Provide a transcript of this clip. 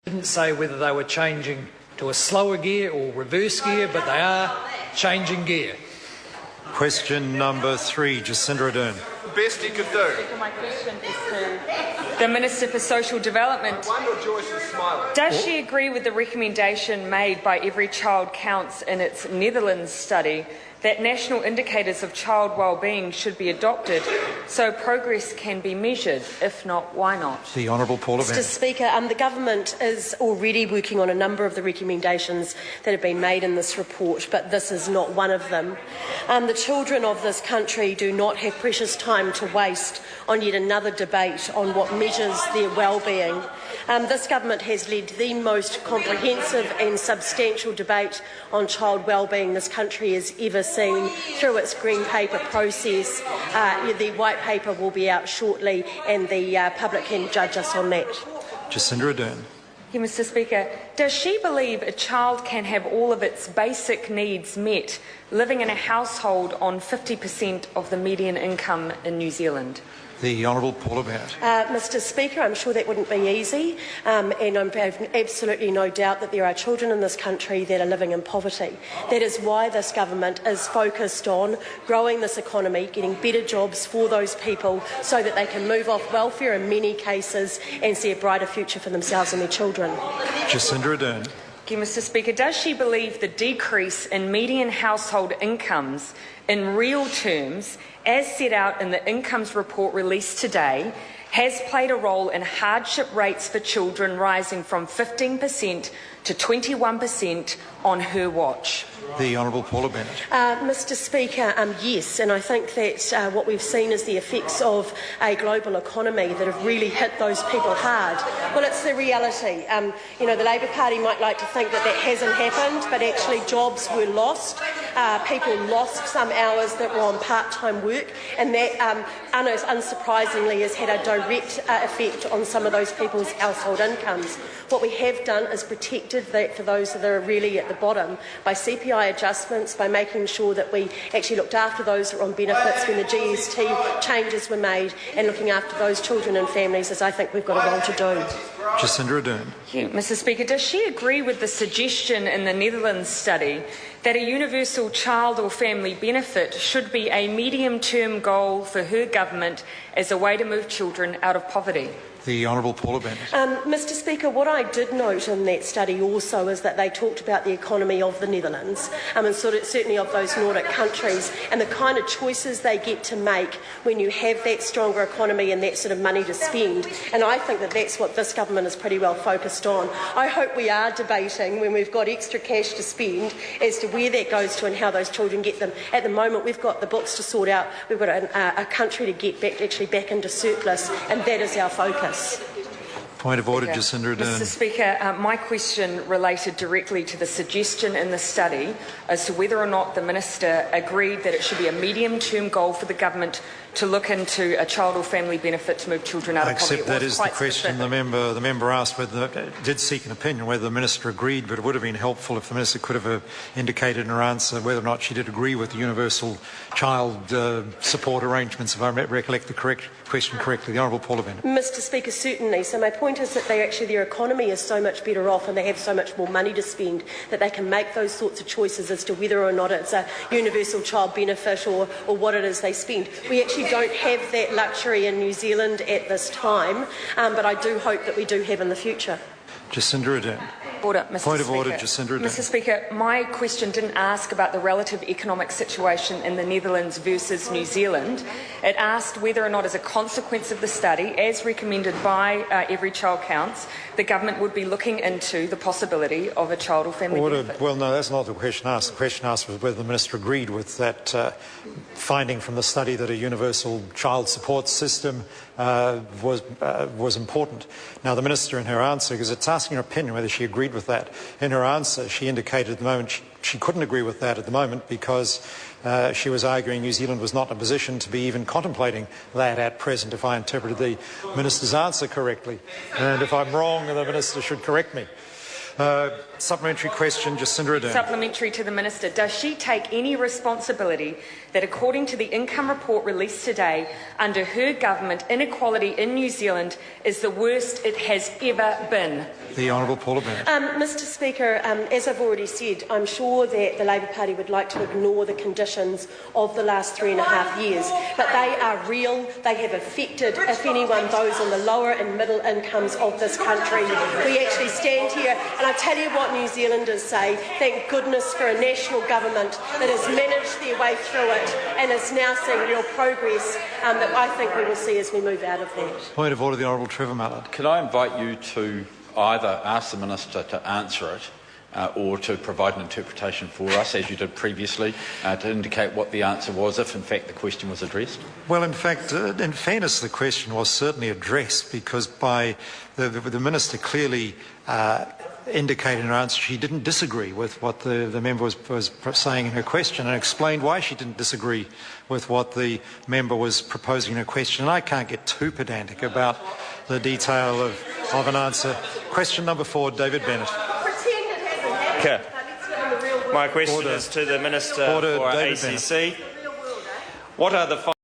Didn't say whether they were changing to a slower gear or reverse gear, but they are changing gear. Question number 3, Jacinda Ardern. The best he could do. My question is to the Minister for Social Development. Joyce is smiling. Does she agree with the recommendation made by Every Child Counts in its Netherlands study that national indicators of child well-being should be adopted so progress can be measured? If not, why not? The Honourable Paula Mr. Bennett. Speaker, the Government is already working on a number of the recommendations that have been made in this report, but this is not one of them. The children of this country do not have precious time to waste on yet another debate on what measures their well-being. This Government has led the most comprehensive and substantial debate on child well-being this country has ever seen through its Green Paper process. The White Paper will be out shortly and the public can judge us on that. Jacinda Ardern. Mr. Speaker, does she believe a child can have all of its basic needs met living in a household on 50% of the median income in New Zealand? The Honourable Paula Bennett. Mr. Speaker, I'm sure that wouldn't be easy, and I have absolutely no doubt that there are children in this country that are living in poverty. That is why this Government is focused on growing this economy, getting better jobs for those people so that they can move off welfare in many cases and see a brighter future for themselves and their children. Jacinda Ardern. Thank you, Mr. Speaker. Does she believe the decrease in median household incomes in real terms, as set out in the incomes report released today, has played a role in hardship rates for children rising from 15% to 21% on her watch? The Honourable Paula Bennett. Mr. Speaker, yes, and I think that what we've seen is the effects of a global economy that have really hit those people hard. Well, it's the reality. The Labor Party might like to think that that hasn't happened, but actually jobs were lost. People lost some hours that were on part-time work, and that, unsurprisingly, has had a direct effect on some of those people's household incomes. What we have done is protected that for those that are really at the bottom by CPI adjustments, by making sure that we actually looked after those that were on benefits when the GST changes were made, and looking after those children and families, as I think we've got a role to do. Jacinda Ardern. Thank you, Mr. Speaker. Does she agree with the suggestion in the Netherlands study that a universal child or family benefit should be a medium-term goal for her government as a way to move children out of poverty? The Honourable Paula Bennett. Mr. Speaker, what I did note in that study also is that they talked about the economy of the Netherlands and certainly of those Nordic countries and the kind of choices they get to make when you have that stronger economy and that sort of money to spend. And I think that that's what this government is pretty well focused on. I hope we are debating when we've got extra cash to spend as to where that goes to and how those children get them. At the moment, we've got the books to sort out. We've got a country to get back into surplus, and that is our focus. Point of order, Jacinda Ardern. Mr. Speaker, my question related directly to the suggestion in the study as to whether or not the Minister agreed that it should be a medium-term goal for the government to look into a child or family benefit to move children out of poverty. I accept that is the question the member asked, did seek an opinion whether the Minister agreed, but it would have been helpful if the Minister could have indicated in her answer whether or not she did agree with the universal child support arrangements, if I recollect the question correctly. The Honourable Paula Bennett. Mr. Speaker, certainly. So my point is that their economy is so much better off and they have so much more money to spend that they can make those sorts of choices as to whether or not it's a universal child benefit or what it is they spend. We actually don't have that luxury in New Zealand at this time, but I do hope that we do have in the future. Jacinda Ardern. Order, Mr. Point of Speaker. order, Jacinda Ardern. Mr. Speaker, my question didn't ask about the relative economic situation in the Netherlands versus New Zealand. It asked whether or not, as a consequence of the study, as recommended by Every Child Counts, the government would be looking into the possibility of a child or family benefit. Well, no, that's not the question asked. The question asked was whether the Minister agreed with that finding from the study that a universal child support system was important. Now, the Minister, in her answer, because it's asking her opinion whether she agreed with that, in her answer she indicated at the moment she couldn't agree with that at the moment because she was arguing New Zealand was not in a position to be even contemplating that at present, if I interpreted the Minister's answer correctly. And if I'm wrong, the Minister should correct me. Supplementary question, Jacinda Ardern. Supplementary to the Minister. Does she take any responsibility that, according to the income report released today, under her government, inequality in New Zealand is the worst it has ever been? The Honourable Paula Bennett. Mr Speaker, as I've already said, I'm sure that the Labour Party would like to ignore the conditions of the last 3.5 years, but they are real. They have affected, if anyone, those in the lower and middle incomes of this country. We actually stand here, and I tell you what New Zealanders say, thank goodness for a national government that has managed their way through it and is now seeing real progress that I think we will see as we move out of that. Point of order, the Honourable Trevor Mallard. Could I invite you to either ask the Minister to answer it or to provide an interpretation for us, as you did previously, to indicate what the answer was, if in fact the question was addressed? Well, in fact, in fairness, the question was certainly addressed, because by the Minister clearly indicated in her answer she didn't disagree with what the member was saying in her question, and explained why she didn't disagree with what the member was proposing in her question. And I can't get too pedantic about the detail of an answer. Question number 4, David Bennett. Okay. My question is to the Minister for David ACC. What are the